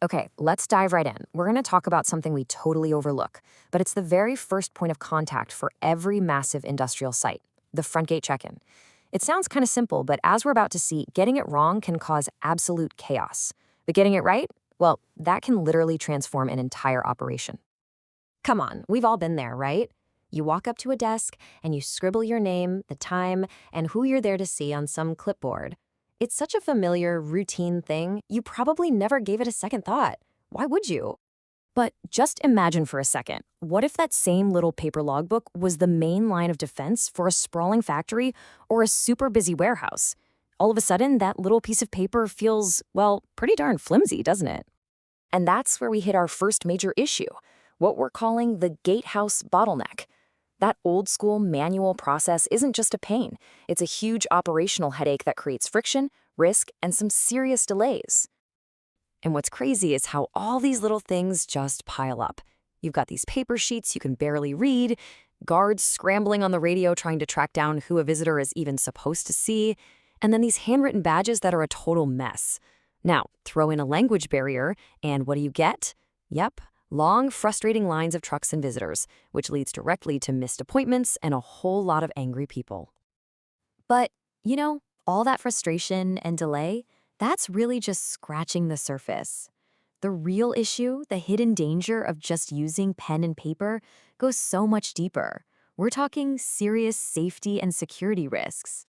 Okay, let's dive right in. We're going to talk about something we totally overlook, but it's the very first point of contact for every massive industrial site, the front gate check-in. It sounds kind of simple, but as we're about to see, getting it wrong can cause absolute chaos. But getting it right? Well, that can literally transform an entire operation. Come on, we've all been there, right? You walk up to a desk and you scribble your name, the time, and who you're there to see on some clipboard. It's such a familiar, routine thing, you probably never gave it a second thought. Why would you? But just imagine for a second, what if that same little paper logbook was the main line of defense for a sprawling factory or a super busy warehouse? All of a sudden, that little piece of paper feels, well, pretty darn flimsy, doesn't it? And that's where we hit our first major issue, what we're calling the gatehouse bottleneck. That old-school manual process isn't just a pain. It's a huge operational headache that creates friction, risk, and some serious delays. And what's crazy is how all these little things just pile up. You've got these paper sheets you can barely read, guards scrambling on the radio trying to track down who a visitor is even supposed to see, and then these handwritten badges that are a total mess. Now, throw in a language barrier, and what do you get? Yep. Long, frustrating lines of trucks and visitors, which leads directly to missed appointments and a whole lot of angry people. But, all that frustration and delay, that's really just scratching the surface. The real issue, the hidden danger of just using pen and paper, goes so much deeper. We're talking serious safety and security risks.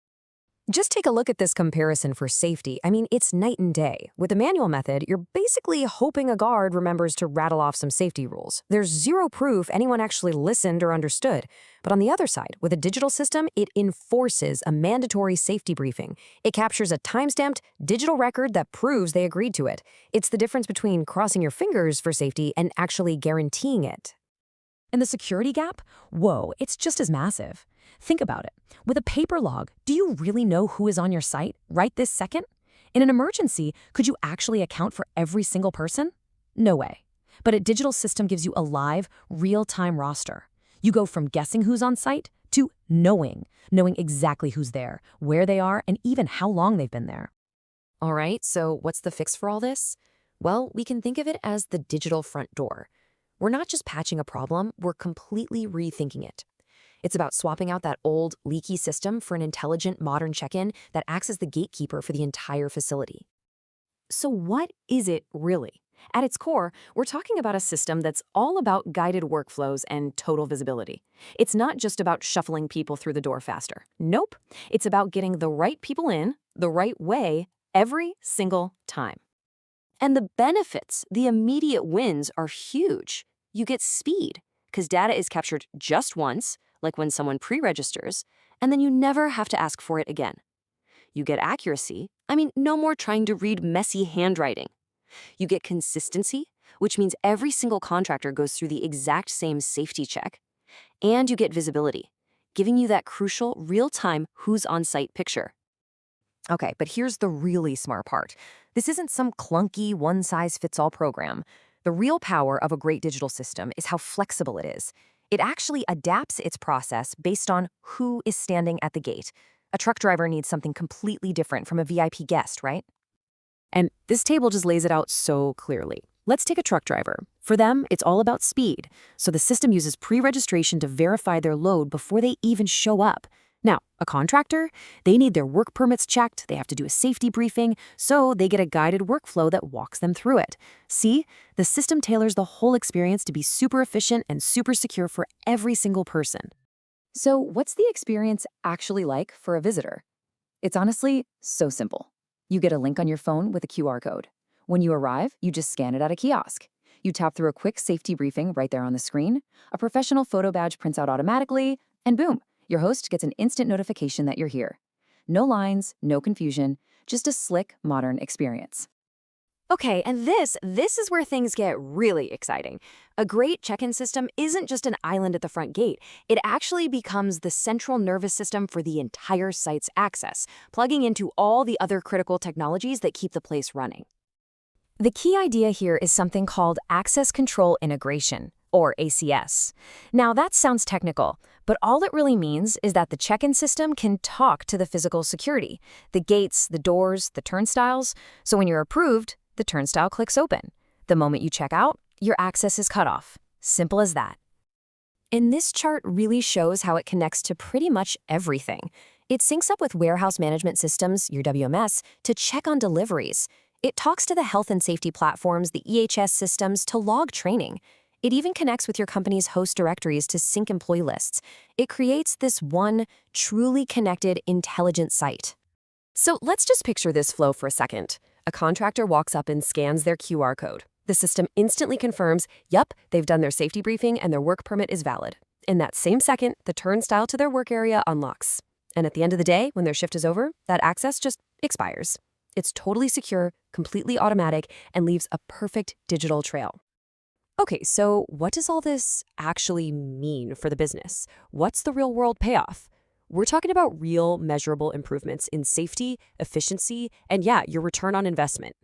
Just take a look at this comparison for safety. I mean, it's night and day. With the manual method, you're basically hoping a guard remembers to rattle off some safety rules. There's zero proof anyone actually listened or understood. But on the other side, with a digital system, it enforces a mandatory safety briefing. It captures a time-stamped digital record that proves they agreed to it. It's the difference between crossing your fingers for safety and actually guaranteeing it. And the security gap? Whoa, it's just as massive. Think about it. With a paper log, do you really know who is on your site right this second? In an emergency, could you actually account for every single person? No way. But a digital system gives you a live, real-time roster. You go from guessing who's on site to knowing exactly who's there, where they are, and even how long they've been there. All right, so what's the fix for all this? Well, we can think of it as the digital front door. We're not just patching a problem, we're completely rethinking it. It's about swapping out that old, leaky system for an intelligent, modern check-in that acts as the gatekeeper for the entire facility. So what is it really? At its core, we're talking about a system that's all about guided workflows and total visibility. It's not just about shuffling people through the door faster. Nope. It's about getting the right people in the right way every single time. And the benefits, the immediate wins, are huge. You get speed, because data is captured just once, like when someone pre-registers, and then you never have to ask for it again. You get accuracy, no more trying to read messy handwriting. You get consistency, which means every single contractor goes through the exact same safety check. And you get visibility, giving you that crucial, real-time who's on-site picture. Okay, but here's the really smart part. This isn't some clunky, one-size-fits-all program. The real power of a great digital system is how flexible it is. It actually adapts its process based on who is standing at the gate. A truck driver needs something completely different from a VIP guest, right? And this table just lays it out so clearly. Let's take a truck driver. For them, it's all about speed, so the system uses pre-registration to verify their load before they even show up. Now, a contractor, they need their work permits checked, they have to do a safety briefing, so they get a guided workflow that walks them through it. See, the system tailors the whole experience to be super efficient and super secure for every single person. So what's the experience actually like for a visitor? It's honestly so simple. You get a link on your phone with a QR code. When you arrive, you just scan it at a kiosk. You tap through a quick safety briefing right there on the screen, a professional photo badge prints out automatically, and boom, your host gets an instant notification that you're here. No lines, no confusion, just a slick, modern experience. Okay, and this is where things get really exciting. A great check-in system isn't just an island at the front gate. It actually becomes the central nervous system for the entire site's access, plugging into all the other critical technologies that keep the place running. The key idea here is something called Access Control Integration, or ACS. Now, that sounds technical, but all it really means is that the check-in system can talk to the physical security, the gates, the doors, the turnstiles, so when you're approved, the turnstile clicks open. The moment you check out, your access is cut off. Simple as that. And this chart really shows how it connects to pretty much everything. It syncs up with warehouse management systems, your WMS, to check on deliveries. It talks to the health and safety platforms, the EHS systems, to log training. It even connects with your company's host directories to sync employee lists. It creates this one truly connected, intelligent site. So let's just picture this flow for a second. A contractor walks up and scans their QR code. The system instantly confirms, yup, they've done their safety briefing and their work permit is valid. In that same second, the turnstile to their work area unlocks. And at the end of the day, when their shift is over, that access just expires. It's totally secure, completely automatic, and leaves a perfect digital trail. Okay, so what does all this actually mean for the business? What's the real-world payoff? We're talking about real, measurable improvements in safety, efficiency, and yeah, your return on investment.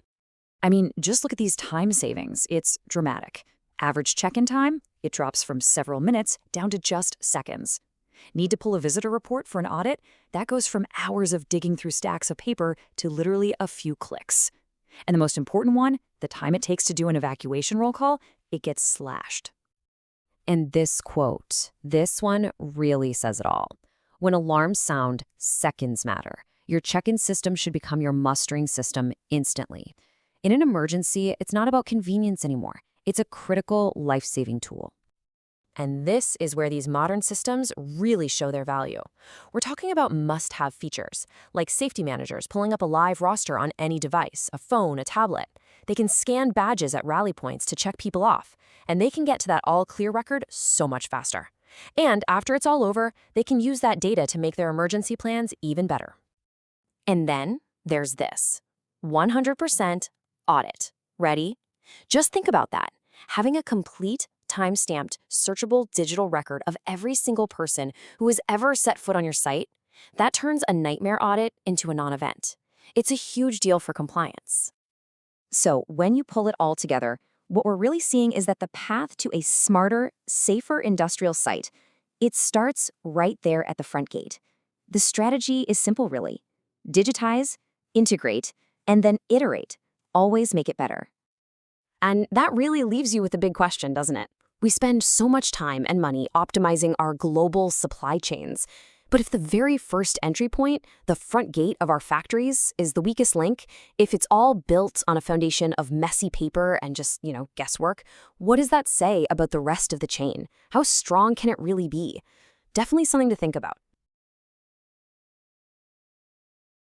I mean, just look at these time savings. It's dramatic. Average check-in time, it drops from several minutes down to just seconds. Need to pull a visitor report for an audit? That goes from hours of digging through stacks of paper to literally a few clicks. And the most important one, the time it takes to do an evacuation roll call, it gets slashed. And this quote, this one really says it all. When alarms sound, seconds matter. Your check-in system should become your mustering system instantly. In an emergency, it's not about convenience anymore. It's a critical, life-saving tool. And this is where these modern systems really show their value. We're talking about must-have features, like safety managers pulling up a live roster on any device, a phone, a tablet. They can scan badges at rally points to check people off, and they can get to that all-clear record so much faster. And after it's all over, they can use that data to make their emergency plans even better. And then there's this, 100% audit. Ready? Just think about that. Having a complete, time-stamped, searchable digital record of every single person who has ever set foot on your site, that turns a nightmare audit into a non-event. It's a huge deal for compliance. So when you pull it all together, what we're really seeing is that the path to a smarter, safer industrial site, it starts right there at the front gate. The strategy is simple, really. Digitize, integrate, and then iterate. Always make it better. And that really leaves you with a big question, doesn't it? We spend so much time and money optimizing our global supply chains. But if the very first entry point, the front gate of our factories, is the weakest link, if it's all built on a foundation of messy paper and just, guesswork, what does that say about the rest of the chain? How strong can it really be? Definitely something to think about.